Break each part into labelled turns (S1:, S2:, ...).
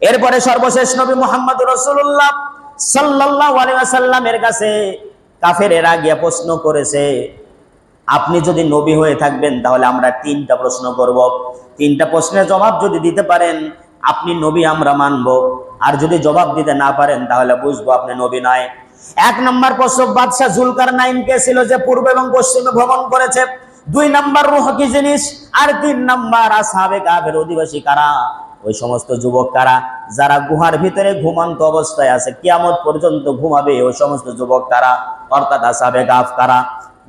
S1: এরপরে সর্বশেষ নবী মুহাম্মদুর রাসূলুল্লাহ সাল্লাল্লাহু আলাইহি ওয়াসাল্লামের কাছে কাফেরেরা গিয়ে প্রশ্ন করেছে, আপনি যদি নবী হয়ে থাকবেন তাহলে আমরা তিনটা প্রশ্ন করব, তিনটা প্রশ্নের জবাব যদি দিতে পারেন আপনি নবী আমরা মানব, আর যদি জবাব দিতে না পারেন তাহলে বুঝবো আপনি নবী নয়। এক নম্বর প্রশ্ন, বাদশাহ জুলকারনাইন কে ছিল যে পূর্ব এবং পশ্চিমে ভ্রমণ করেছে? দুই নম্বর, রূহ কি জিনিস? আর তিন নম্বর, আসহাবে কাফের অধিবাসী কারা? ওই সমস্ত যুবক কারা যারা গুহার ভিতরে ঘুমন্ত অবস্থায় আছে, কিয়ামত পর্যন্ত ঘুমাবে ওই সমস্ত যুবক কারা? অর্থাৎ আসহাবে কাফ কারা?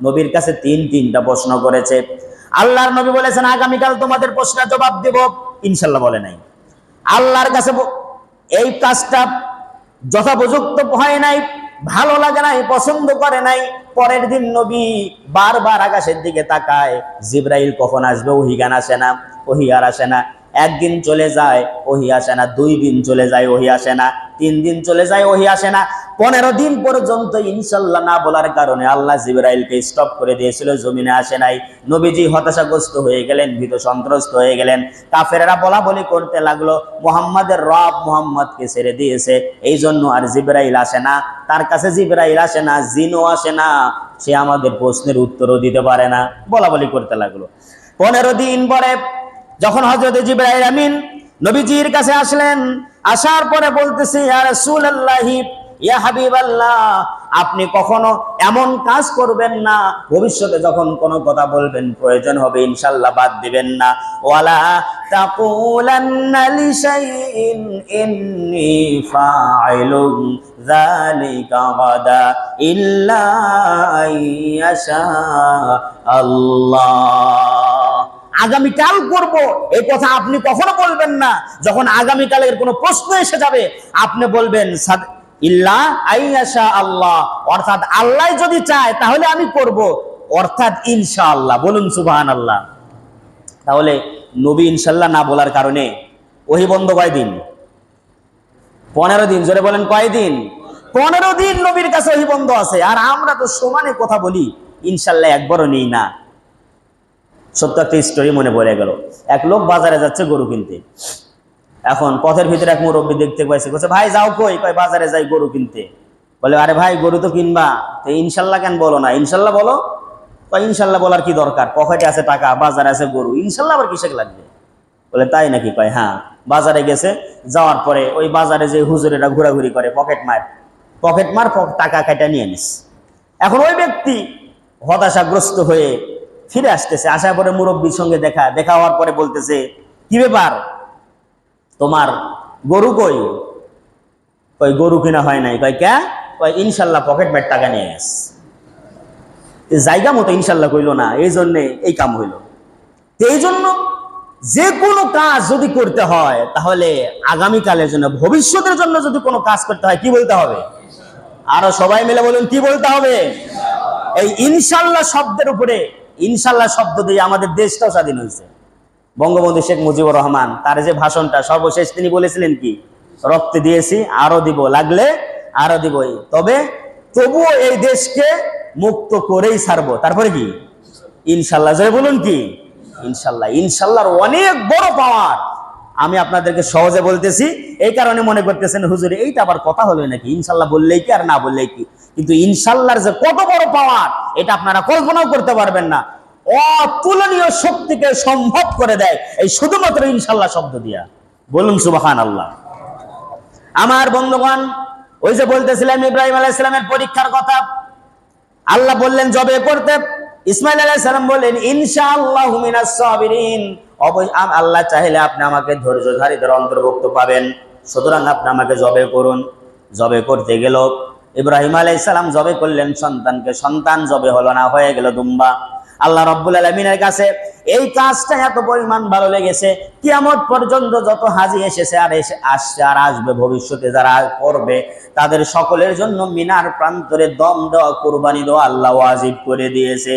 S1: নবীর কাছে তিনটা প্রশ্ন করেছে। আল্লাহর নবী বলেছেন আগামীকাল তোমাদের প্রশ্নের জবাব দেব, ইনশাআল্লাহ বলে নাই। আল্লাহর কাছে এই কাজটা যথোপযুক্ত হয় নাই, ভালো লাগে নাই, পছন্দ করে নাই। পরের দিন নবী বারবার আকাশের দিকে তাকায়, জিবরাইল কখন আসবে ওহী গান আসে না, ওহী আর আসে না। একদিন চলে যায় ওহী আসে না, 2 দিন চলে যায় ওহী আসে না, 3 দিন চলে যায় ওহী আসে না, 15 দিন পর্যন্ত ইনশাআল্লাহ না বলার কারণে আল্লাহ জিবরাইলকে স্টপ করে দিয়েছিল, জমিনে আসে নাই। নবীজি হতাশাগ্রস্ত হয়ে গেলেন, ভীত সন্ত্রস্ত হয়ে গেলেন। কাফেররা বলা বলি করতে লাগলো মুহাম্মাদের রব মুহাম্মদকে ছেড়ে দিয়েছে, এই জন্য আর জিবরাইল আসে না, তার কাছে জিবরাইল আসে না, জিনও আসে না, সে আমাদের প্রশ্নের উত্তরও দিতে পারে না, বলা বলি করতে লাগলো। 15 দিন পরে যখন হযরত জিবরাইল আমিন নবীজির কাছে আসলেন, আসার পরে বলতেছে ইয়া রাসূলুল্লাহ, ইয়া হাবিবাল্লাহ, আপনি কখনো এমন কাজ করবেন না, ভবিষ্যতে যখন কোনো কথা বলবেন প্রয়োজন হবে ইনশাআল্লাহ বাদ দিবেন না। ওয়ালা তাকুলান্না লিশাইইন ইন্নী ফাইলুন যালিকা গাদা ইল্লা আইয়াশা আল্লাহ। আগামীকাল করব এই কথা আপনি কখনো বলবেন না। যখন আগামীকালের কোনো প্রশ্ন এসে যাবে আপনি বলবেন ইল্লা আইয়াশা আল্লাহ, অর্থাৎ আল্লাহ যদি চায় তাহলে আমি করব, অর্থাৎ ইনশাআল্লাহ। বলুন সুবহানাল্লাহ। তাহলে নবী ইনশাআল্লাহ না বলার কারণে ওহী বন্ধ কয়দিন? 15 দিন। জোরে বলেন কয়দিন? 15 দিন নবীর কাছে ওহী বন্ধ আছে। আর আমরা তো সমানে কথা বলি, ইনশাআল্লাহ একবারও নেই না। সত্য একটা স্টোরি মনে পড়ে গেল। এক লোক বাজারে যাচ্ছে গরু কিনতে। এখন পথের ভিতরে এক মুরব্বী দেখতে পাইছে, বলছে ভাই যাও কই? কয় বাজারে যাই গরু কিনতে। বলে আরে ভাই গরু তো কিনবা, তো ইনশাল্লাহ কেন বলো না? ইনশাল্লাহ বলো। কয় ইনশাল্লাহ বলার কি দরকার, পকেটে আছে টাকা, বাজারে আছে গরু, ইনশাল্লাহ আবার কিসে লাগবে? বলে তাই নাকি? কয় হ্যাঁ। বাজারে গেছে, যাওয়ার পরে ওই বাজারে যে হুজুরেরা ঘোরাঘুরি করে পকেট মার টাকা কাটা নিয়ে নিস। এখন ওই ব্যক্তি হতাশাগ্রস্ত হয়ে ফিরে আসতেছে, আসার পরে মুরব্বীর সঙ্গে দেখা হওয়ার পরে বলতেছে কি ব্যাপার, তোমার গরু কই? কই গরু কিনা হয় নাই। কয় কে? কয় ইনশাল্লাহ পকেট মার টাকা নিয়ে গেছে। জায়গা মতো ইনশাল্লাহ কইল না, এই জন্যে এই কাম হইল। এই জন্য যে কোনো কাজ যদি করতে হয় তাহলে আগামীকালের জন্য, ভবিষ্যতের জন্য যদি কোনো কাজ করতে হয় কি বলতে হবে? আরো সবাই মিলে বলুন কি বলতে হবে? এই ইনশাল্লাহ শব্দের উপরে, ইনশাল্লাহ শব্দ দিয়ে আমাদের দেশটাও স্বাধীন হয়েছে। বঙ্গবন্ধু শেখ মুজিবুর রহমান তার যে ভাষণটা সর্বশেষ তিনি বলেছিলেন কি? রক্ত দিয়েছি আরো দিব, লাগলে আরো দিবই, তবুও এই দেশকে মুক্ত করেই ছাড়বো। তারপরে কি? ইনশাল্লাহ। জয় বলুন কি? ইনশাল্লাহ। ইনশাল্লাহর অনেক বড় পাওয়ার আমি আপনাদেরকে সহজে বলতেছি, এই কারণে মনে করতেছেন হুজুর এইটা আবার কথা হলো নাকি, ইনশাল্লাহ বললেই কি আর না বললেই কি। কিন্তু ইনশাল্লাহর যে কত বড় পাওয়ার এটা আপনারা কল্পনাও করতে পারবেন না। অতুলনীয় শক্তিকে সম্ভব করে দেয় এই শুধুমাত্র ইনশাল্লাহ শব্দ দিয়া। বলুন সুবহানাল্লাহ। আমার বন্ধুগণ, ওই যে বলতেছিলাম ইব্রাহিম আলাইহিস সালামের পরীক্ষার কথা, আল্লাহ বললেন জবে করতে, ইসমাইল আলাইহিস সালাম বললেন ইনশাআল্লাহু মিনাস সাবিরিন, আল্লাহ চাইলে আপনি আমাকে ধৈর্যধারীদের অন্তর্ভুক্ত পাবেন, সুতরাং আপনি আমাকে জবে করুন। জবে করতে গেল ইব্রাহিম আলাইহিস সালাম, জবে করলেন সন্তানকে, সন্তান জবে হলো না, হয়ে গেল দুম্বা। আল্লাহ রাব্বুল আলামিনের কাছে এই কাজটা এত পরিমাণ ভালো লেগেছে, কিয়ামত পর্যন্ত যত হাজী এসেছে আর আসছে আর আসবে, ভবিষ্যতে যারা করবে তাদের সকলের জন্য মিনার প্রান্তরে দম দেওয়া, কুরবানি দেওয়া আল্লাহ ওয়াজিব করে দিয়েছে।